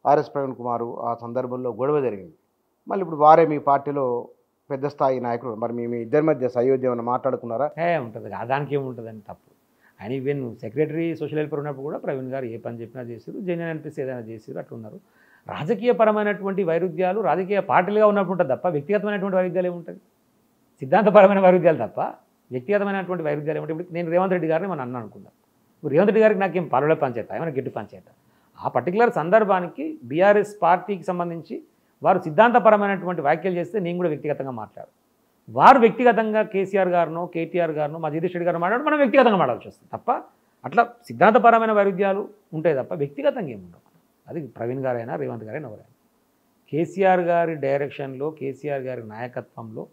RS Praveen కుమారు ఆ సందర్భంలో గొడవ జరిగింది. మళ్ళీ ఇప్పుడు వారే మీ పార్టీలో పెద్ద స్థాయి నాయకుడు. మరి మీ మీ ఇద్దరి మధ్య సయోధ్య ఏమైనా మాట్లాడుకున్నారా? ఉంటుంది దానికి ఏముంటుందని తప్పు. ఆయన ఈవెన్ సెక్రటరీ సోషల్ వెల్ఫేర్ ఉన్నప్పుడు కూడా ప్రవీణ్ గారు ఏ పని చెప్పినా చేశారు, జెన్యున్ అనిపిస్తే ఏదైనా చేశారు, అట్లున్నారు. రాజకీయపరమైనటువంటి వైరుధ్యాలు రాజకీయ పార్టీలుగా ఉన్నప్పుడు ఉంటుంది తప్ప వ్యక్తిగతమైనటువంటి వైరుధ్యాలు ఏముంటుంది? సిద్ధాంతపరమైన వైరుధ్యాలు తప్ప వ్యక్తిగతమైనటువంటి వైరుధ్యాలు ఏమంటే ఇప్పుడు నేను రేవంత్ రెడ్డి గారిని మనం అన్నా అనుకుందాం. ఇప్పుడు రేవంత్ రెడ్డి గారికి నాకేం పాలన పంచాయత ఏమైనా గట్టి పంచాయత ఆ పర్టికులర్ సందర్భానికి బీఆర్ఎస్ పార్టీకి సంబంధించి వారు సిద్ధాంతపరమైనటువంటి వ్యాఖ్యలు చేస్తే నేను కూడా వ్యక్తిగతంగా మాట్లాడు. వారు వ్యక్తిగతంగా కేసీఆర్ గారినో కేటీఆర్ గారినో మా జగదీష్ రెడ్డి గారు మాట్లాడు మనం వ్యక్తిగతంగా మాట్లాడాల్సి వస్తుంది తప్ప అట్లా సిద్ధాంతపరమైన వైరుధ్యాలు ఉంటాయి తప్ప వ్యక్తిగతంగా ఏముండవు. అది ప్రవీణ్ గారైనా రేవంత్ గారైనా ఎవరైనా కేసీఆర్ గారి డైరెక్షన్లో కేసీఆర్ గారి నాయకత్వంలో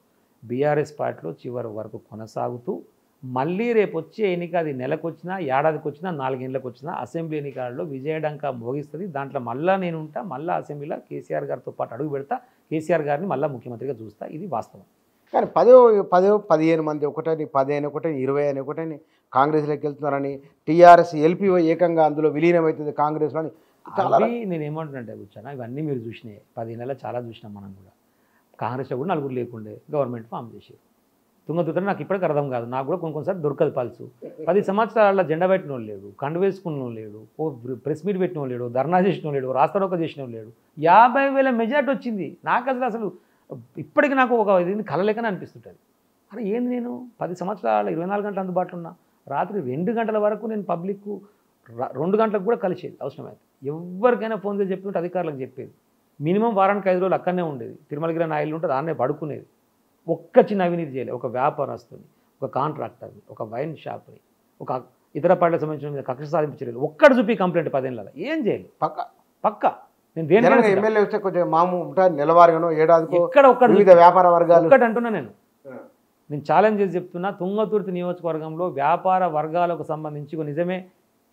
బీఆర్ఎస్ పార్టీలో చివరి వరకు కొనసాగుతూ మళ్ళీ రేపు వచ్చే ఎన్నిక అది నెలకు వచ్చినా ఏడాదికి వచ్చినా 4 ఏళ్ళకి వచ్చినా అసెంబ్లీ ఎన్నికల్లో విజయడంకా మోగిస్తుంది. దాంట్లో మళ్ళీ నేను ఉంటా, మళ్ళీ అసెంబ్లీలో కేసీఆర్ గారితో పాటు అడుగు పెడతా, కేసీఆర్ గారిని మళ్ళీ ముఖ్యమంత్రిగా చూస్తా. ఇది వాస్తవం. కానీ 15 మంది ఒకటని 10 ఒకటని 20 అని ఒకటని కాంగ్రెస్లోకి వెళ్తున్నారని టీఆర్ఎస్ ఎల్పీ ఏకంగా అందులో విలీనమవుతుంది కాంగ్రెస్లో అని అవి నేను ఏమంటున్నాంటే కూర్చోనా ఇవన్నీ మీరు చూసినాయి 10 నెలలు చాలా చూసినాం మనం కూడా. కాంగ్రెస్లో కూడా 4 లేకుండే గవర్నమెంట్ ఫామ్ చేసారు. తుంగతుర్త నాకు ఇప్పటికీ అర్థం కాదు, నాకు కూడా కొన్నిసార్లు దొరకదు పల్సు. 10 సంవత్సరాల జెండా పెట్టిన వాళ్ళు లేడు, కండు వేసుకున్న లేడు, ఓ ప్రెస్ మీట్ పెట్టిన వాళ్ళు లేడు, ధర్నా చేసిన లేడు, రాస్తారోక చేసిన లేడు. 50,000 మెజార్టీ వచ్చింది. నాకు అసలు ఇప్పటికీ నాకు ఒక ఇది కలలేకనే అనిపిస్తుంటుంది. అరే ఏంది నేను 10 సంవత్సరాల 24 గంటలు అందుబాటులో ఉన్నా, రాత్రి 2 గంటల వరకు నేను పబ్లిక్ 2 గంటలకు కూడా కలిసేది అవసరమైతే. ఎవరికైనా ఫోన్ చేసి చెప్తుంటే అధికారులకు చెప్పేది. మినిమం వారానికి 5 రోజులు అక్కడనే ఉండేది. తిరుమలగిరి నా ఇల్లు ఉంటుంది, దాన్నే పడుకునేది. ఒక్క చిన్న అవినీతి చేయలేదు. ఒక వ్యాపారస్తుని, ఒక కాంట్రాక్టర్ని, ఒక వైన్ షాప్ని, ఒక ఇతర పార్టీలకు సంబంధించిన కక్ష సాధింపు చర్యలు ఒక్కటి చూపి కంప్లైంట్ 10 ఏళ్ళ ఏం చేయాలి? పక్క నేను దేని ఎమ్మెల్యే వస్తే కొంచెం మామూలు నెలవారీగానో ఏడాదికో ఇక్కడ వివిధ వ్యాపార వర్గాలు ఒక్కటి అంటున్నా నేను ఛాలెంజ్ చేసి చెప్తున్నా. తుంగతుర్తి నియోజకవర్గంలో వ్యాపార వర్గాలకు సంబంధించి నిజమే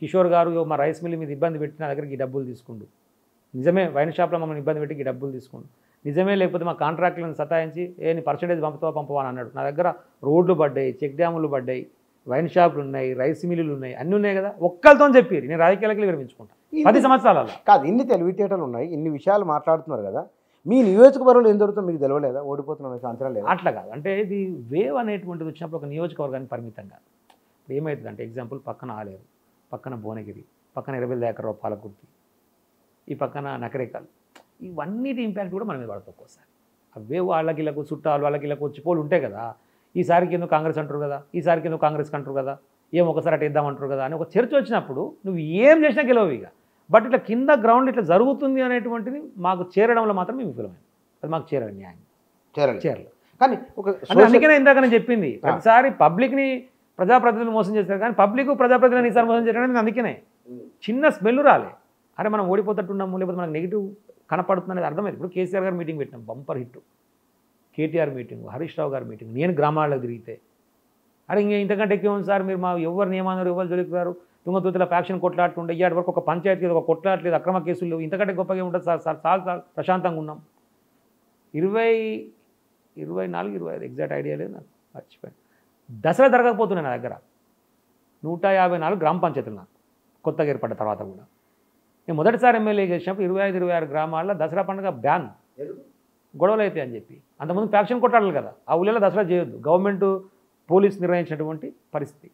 కిషోర్ గారు మా రైస్ మిల్ మీద ఇబ్బంది పెట్టి నా దగ్గరికి డబ్బులు తీసుకుండు, నిజమే వైన్ షాప్లో మమ్మల్ని ఇబ్బంది పెట్టి ఈ డబ్బులు తీసుకుండు, నిజమే లేకపోతే మా కాంట్రాక్టులను సతాయించి నీ పర్సెంటేజ్ పంపవా అని అన్నాడు. నా దగ్గర రోడ్లు పడ్డాయి, చెక్ డ్యాములు పడ్డాయి, వైన్ షాపులు ఉన్నాయి, రైస్ మిల్లులు ఉన్నాయి, అన్నీ ఉన్నాయి కదా. ఒక్కరితో చెప్పి నేను రాజకీయాలకి విరమించుకుంటాను 10 సంవత్సరాల కాదు. ఇన్ని తెలివితేటలు ఉన్నాయి, ఇన్ని విషయాలు మాట్లాడుతున్నారు కదా. మీ నియోజకవర్గంలో ఏం జరుగుతుందో మీకు తెలియలేదా? ఓడిపోతున్న అంచనా లేదా? అట్లా కాదు. అంటే ఇది వేవ్ అనేటువంటిది వచ్చినప్పుడు ఒక నియోజకవర్గానికి పరిమితం కాదు. ఇప్పుడు ఏమవుతుంది అంటే ఎగ్జాంపుల్ పక్కన ఆలేరు, పక్కన భువనగిరి, పక్కన 20 ఎకరాల పాలకుర్తి, ఈ పక్కన నకరేకాలు, ఇవన్నిటి ఇంపాక్ట్ కూడా మన మీద పడుతుంది ఒక్కోసారి. అవే వాళ్ళకి ఇళ్ళకు చుట్టాలు వాళ్ళకి ఇళ్ళకు వచ్చి పోలు ఉంటాయి కదా. ఈసారికి ఎందుకు కాంగ్రెస్ అంటారు కదా, ఈసారికి ఎందుకు కాంగ్రెస్ అంటారు కదా, ఏం ఒకసారి అటు ఇద్దామంటారు కదా అని ఒక చర్చ వచ్చినప్పుడు నువ్వు ఏం చేసినా గెలవు ఇక. బట్ ఇట్లా కింద గ్రౌండ్ ఇట్లా జరుగుతుంది అనేటువంటిది మాకు చేరడంలో మాత్రం మేము విఫలమైంది. అది మాకు చేరాలి, న్యాయం చేరలేదు. కానీ ఒక అందుకనే ఇందాక నేను చెప్పింది, ప్రతిసారి పబ్లిక్ని ప్రజాప్రతినిధులు మోసం చేస్తారు కానీ పబ్లిక్ ప్రజాప్రతినిధులు ఈసారి మోసం చేయడం అందుకనే చిన్న స్మెల్ రాలే. అరే మనం ఓడిపోతట్టున్నాము, లేకపోతే మనకు నెగిటివ్ కనపడుతుంది అనేది అర్థమైంది. ఇప్పుడు కేసీఆర్ గారు మీటింగ్ పెట్టినాం, bumper hit. KTR meeting, Harish Rao garu meeting, నేను గ్రామాల్లో తిరిగితే అరే ఇంతకంటే ఎక్కువ ఉంది సార్, మీరు మా ఎవరు నియమాన్నారు, ఎవరు జరుగుతారు, తుంగతుర్తిలో ఫ్యాక్షన్ కొట్లాడుతుండే ఇయ్యాటి వరకు ఒక పంచాయతీ ఒక కొట్లాడలేదు, అక్రమ కేసులు లేవు, ఇంతకంటే గొప్పగా ఉంటుంది సార్ సార్ ప్రశాంతంగా ఉన్నాం. 24, 25 ఎగ్జాక్ట్ ఐడియా లేదు నాకు, మర్చిపోయాను. దసరా జరగకపోతున్నాయి నా దగ్గర 154 గ్రామ పంచాయతీలు నాకు కొత్తగా ఏర్పడ్డ తర్వాత కూడా. నేను మొదటిసారి ఎమ్మెల్యే చేసినప్పుడు 25, 26 గ్రామాల్లో దసరా పండుగ బ్యాన్, గొడవలు అయితే అని చెప్పి. అంతకుముందు ఫ్యాక్షన్ కొట్టాలి కదా, ఆ ఊళ్ళలో దసరా చేయొద్దు, గవర్నమెంట్ పోలీసు నిర్ణయించినటువంటి పరిస్థితి.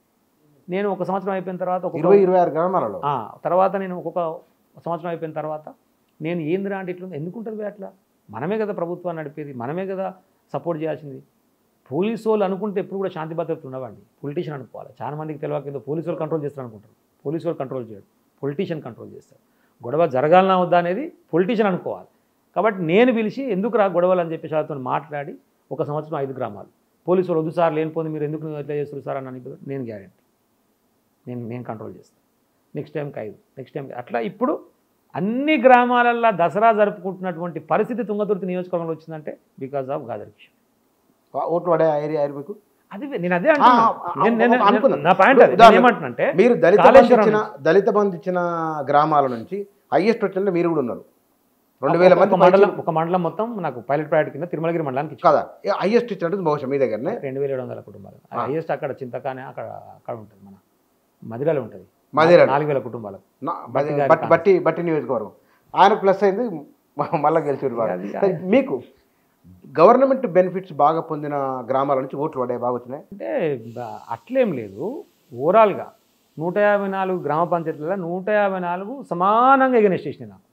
నేను ఒక సంవత్సరం అయిపోయిన తర్వాత 26 గ్రామాలలో తర్వాత నేను ఒక్కొక్క సంవత్సరం అయిపోయిన తర్వాత నేను ఏందిరా అంటే ఇట్లా ఎందుకుంటుంది అట్లా, మనమే కదా ప్రభుత్వాన్ని నడిపేది, మనమే కదా సపోర్ట్ చేయాల్సింది. పోలీసు వాళ్ళు అనుకుంటే ఎప్పుడు కూడా శాంతి భద్రతలు ఉండవండి, పొలిటీషియన్ అనుకోవాలి. చాలా మందికి తెలియక పోలీసు వాళ్ళు కంట్రోల్ చేస్తారు అనుకుంటారు. పోలీసు వాళ్ళు కంట్రోల్ చేయడు, పొలిటీషియన్ కంట్రోల్ చేస్తారు. గొడవ జరగాలన్నా వద్దా అనేది పొలిటీషియన్ అనుకోవాలి. కాబట్టి నేను పిలిచి ఎందుకు రా గొడవలు అని చెప్పి వాళ్ళతో మాట్లాడి ఒక సంవత్సరం 5 గ్రామాలు పోలీసు వాళ్ళు వద్దు సార్ లేనిపోయింది మీరు ఎందుకు ఎట్లా చేస్తారు సార్ అని నేను గ్యారెంటీ నేను కంట్రోల్ చేస్తాను. నెక్స్ట్ టైంకి 5, నెక్స్ట్ టైంకి అట్లా. ఇప్పుడు అన్ని గ్రామాలల్లో దసరా జరుపుకుంటున్నటువంటి పరిస్థితి తుంగతుర్తి నియోజకవర్గంలో వచ్చిందంటే బికాజ్ ఆఫ్ గాదర్ కిషోర్. ఓట్లు పడే ఏరియా మీకు అది నేను అదే అంటున్నా. నా పాయింట్ ఏమంటున్నానంటే మీరు దళిత బంధు ఇచ్చిన గ్రామాల నుంచి హైయెస్ట్ వచ్చిన మీరు కూడా ఉన్నారు. 2000 మంది ఒక మండలం మొత్తం నాకు పైలట్ ప్రాజెక్ట్ కింద తిరుమలగిరి మండలానికి కదా హైయెస్ట్ ఇచ్చినట్టు బహుశా మీ దగ్గరనే 2700 కుటుంబాలు. హైయెస్ట్ అక్కడ చింతకానే అక్కడ ఉంటుంది, మన మదిరాలో ఉంటుంది 4000 కుటుంబాలకు బట్టి నియోజకవర్గం. ఆయన ప్లస్ అయింది, మళ్ళీ గెలిచారు వారు. మీకు గవర్నమెంట్ బెనిఫిట్స్ బాగా పొందిన గ్రామాల నుంచి ఓట్లు పడ్డాయి, బాగా వచ్చినాయి అంటే అట్లేం లేదు. ఓవరాల్గా 154 గ్రామ పంచాయతీలలో 154 సమానంగా ఎగనెస్ట్ చేసినాయి. నాకు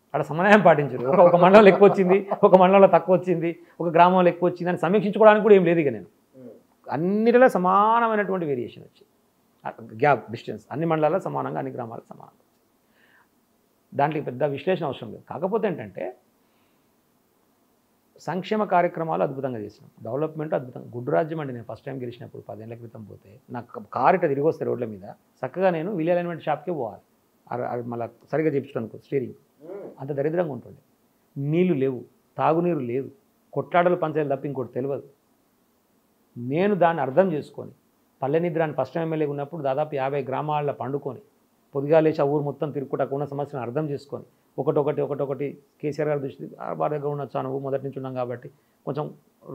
అక్కడ సమన్వయం పాటించారు. ఒక మండలంలో ఎక్కువ వచ్చింది, ఒక మండలంలో తక్కువ వచ్చింది, ఒక గ్రామంలో ఎక్కువ వచ్చింది అని సమీక్షించుకోవడానికి కూడా ఏం లేదు. ఇక నేను అన్నిటిలో సమానమైనటువంటి వేరియేషన్ వచ్చింది, గ్యాప్ డిస్టెన్స్ అన్ని మండలాల్లో సమానంగా, అన్ని గ్రామాలకు సమానంగా. దాంట్లో పెద్ద విశ్లేషణ అవసరం లేదు. కాకపోతే ఏంటంటే సంక్షేమ కార్యక్రమాలు అద్భుతంగా చేసినాం, డెవలప్మెంట్ అద్భుతంగా. గుడ్డు రాజ్యం అండి. నేను ఫస్ట్ టైం గెలిచినప్పుడు 10 ఏళ్ల క్రితం పోతే నాకు కారిట తిరిగి వస్తే రోడ్ల మీద చక్కగా నేను విల్ అలైన్మెంట్ షాప్కే పోవాలి, మళ్ళీ సరిగ్గా చెప్తాను స్టీరింగ్. అంత దరిద్రంగా ఉంటుండే. నీళ్లు లేవు, తాగునీరు లేదు, కొట్లాడలు పంచాయలు తప్ప ఇంకోటి తెలియదు. నేను దాన్ని అర్థం చేసుకొని పల్లె నిద్ర అని ఫస్ట్ టైం ఎమ్మెల్యేగా ఉన్నప్పుడు దాదాపు 50 గ్రామాల్లో పండుకొని పొద్దుగాలేసి ఆ ఊరు మొత్తం తిరుగుకుంటూ ఉన్న సమస్యను అర్థం చేసుకొని ఒకటొకటి కేసీఆర్ గారు దృష్టి వారి దగ్గర ఉన్న చనువు మొదటి నుంచి ఉన్నాం కాబట్టి కొంచెం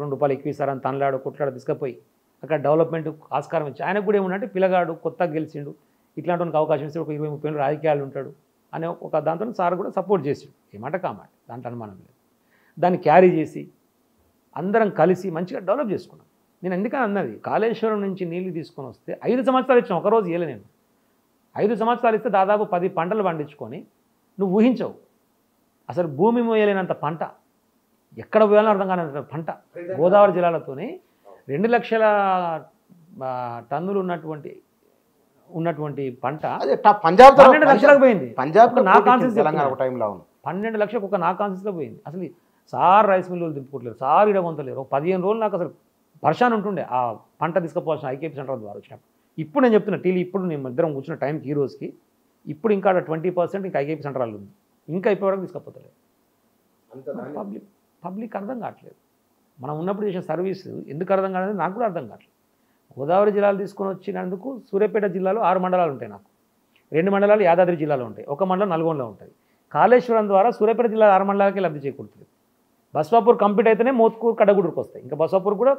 ₹2 ఎక్కువ ఇస్తారని తనలాడు కొట్లాడు తీసుకుపోయి అక్కడ డెవలప్మెంట్ ఆస్కారం ఇచ్చి ఆయనకు కూడా ఏముందంటే పిల్లగాడు కొత్తగా గెలిచిండు, ఇట్లాంటి అవకాశం ఇస్తే ఒక 20-30 ఏళ్ళు రాజకీయాలు ఉంటాడు అనే ఒక దాంతో సార్ కూడా సపోర్ట్ చేసిండు. ఏమాట కామాట దాంట్లో అనుమానం లేదు. దాన్ని క్యారీ చేసి అందరం కలిసి మంచిగా డెవలప్ చేసుకున్నాం. నేను ఎందుకని అన్నది, కాళేశ్వరం నుంచి నీళ్ళు తీసుకొని వస్తే 5 సంవత్సరాలు ఇచ్చాను, ఒకరోజు ఇవ్వలే నేను. 5 సంవత్సరాలు ఇస్తే దాదాపు 10 పంటలు పండించుకొని నువ్వు ఊహించవు అసలు భూమి మోయలేనంత పంట, ఎక్కడ పోయాలో అర్థం కానంత పంట. గోదావరి జిల్లాలతోనే 2 లక్షల టన్నులు ఉన్నటువంటి పంట పంజాబ్ 12 లక్షలకు పోయింది. పంజాబ్ నా కాన్సెన్స్ 12 లక్షలకు ఒక నా కాన్సెన్స్లో పోయింది. అసలు సార్ రైస్ మిల్లులు దింపుకోవట్లేదు, సార్ ఇడగొంతలేరు. ఒక 15 రోజులు నాకు అసలు పరిశాన్ ఉంటుండే ఆ పంట తీసుకుపోవాల్సిన ఐకేపీ సెంటర్ ద్వారా వచ్చినప్పుడు. ఇప్పుడు నేను చెప్తున్నా టీలీ, ఇప్పుడు నేను ఇద్దరం కూర్చున్న టైంకి ఈ రోజుకి ఇప్పుడు ఇంకా 20% ఇంకా ఐకేపీ సెంటర్లు ఉంది, ఇంకా ఇప్పటివరకు తీసుకపోతలేదు. పబ్లిక్ అర్థం కావట్లేదు. మనం ఉన్నప్పుడు చేసిన సర్వీసు ఎందుకు అర్థం కాలేదు నాకు కూడా అర్థం కావట్లేదు. గోదావరి జిల్లాలు తీసుకొని వచ్చినందుకు సూర్యాపేట జిల్లాలో 6 మండలాలు ఉంటాయి, నాకు 2 మండలాలు యాదాద్రి జిల్లాలో ఉంటాయి, ఒక మండలం నల్గొండలో ఉంటుంది. కాళేశ్వరం ద్వారా సూర్యాపేట జిల్లా 6 మండలాలకే లబ్ధి చేకూరుతుంది. బస్వాపూర్ కంప్లీట్ అయితేనే మోత్కూరు కడగూడూరుకు వస్తాయి. ఇంకా బస్వాపూర్ కూడా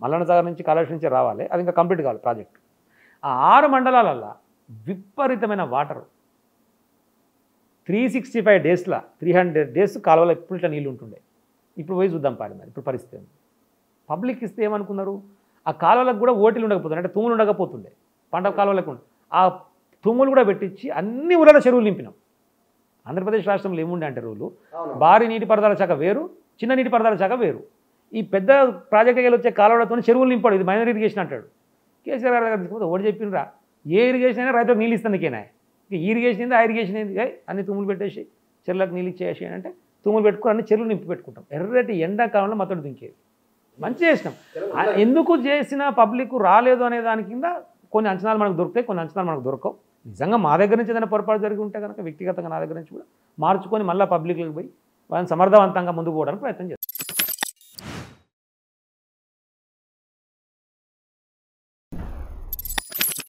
మల్లన్న సాగర్ నుంచి కాళేశ్వరం నుంచి రావాలి, అది ఇంకా కంప్లీట్ కావాలి ప్రాజెక్ట్. ఆ 6 మండలాలల్లో విపరీతమైన వాటర్ 365 డేస్లో 300 డేస్ కాలువలో ఎప్పుడు ఇట్లా నీళ్ళు ఉంటుండే. ఇప్పుడు పోయి చూద్దాం పాడి మరి ఇప్పుడు పరిస్థితి. పబ్లిక్ ఇస్తే ఏమనుకున్నారు, ఆ కాలువలకు కూడా ఓటీలు ఉండకపోతుండే, అంటే తుమ్ములు ఉండకపోతుండే, పంట కాలువలకు ఆ తుమ్ములు కూడా పెట్టించి అన్ని ఊళ్ళలో చెరువులు నింపినాం. ఆంధ్రప్రదేశ్ రాష్ట్రంలో ఏముండే అంటే రూలు, భారీ నీటిపారుదల శాఖ వేరు, చిన్న నీటిపారుదల శాఖ వేరు. ఈ పెద్ద ప్రాజెక్టుకి వచ్చే కాలువలతో చెరువులు నింపాడు, ఇది మైనర్ ఇరిగేషన్ అంటాడు. కేసీఆర్ గారు తీసుకుంటే ఒకటి చెప్పిండ్రా, ఏ ఇరిగేషన్ అయినా రైతులకు నీళ్ళు ఇస్తానికేనా, ఈ ఇరిగేషన్ ఏంది ఆ ఇరిగేషన్ ఏంది, అన్ని తుమ్ములు పెట్టేసి చెరువులకు నీళ్ళు ఇచ్చేసి అంటే తుమ్ములు పెట్టుకుని అన్ని చెరువులు నింపి పెట్టుకుంటాం. ఎర్రటి ఎండాకాలంలో మత్తడి దుంకేది. మంచి చేసినాం. ఎందుకు చేసిన పబ్లిక్ రాలేదు అనే దాని కింద కొన్ని అంచనాలు మనకు దొరుకుతాయి, కొన్ని అంచనాలు మనకు దొరకవు. నిజంగా మా దగ్గర నుంచి ఏదైనా పొరపాటు జరిగి ఉంటే కనుక వ్యక్తిగతంగా నా దగ్గర నుంచి కూడా మార్చుకొని మళ్ళీ పబ్లిక్లకు పోయి వాళ్ళని సమర్థవంతంగా ముందుకు పోవడానికి ప్రయత్నం చేస్తాం.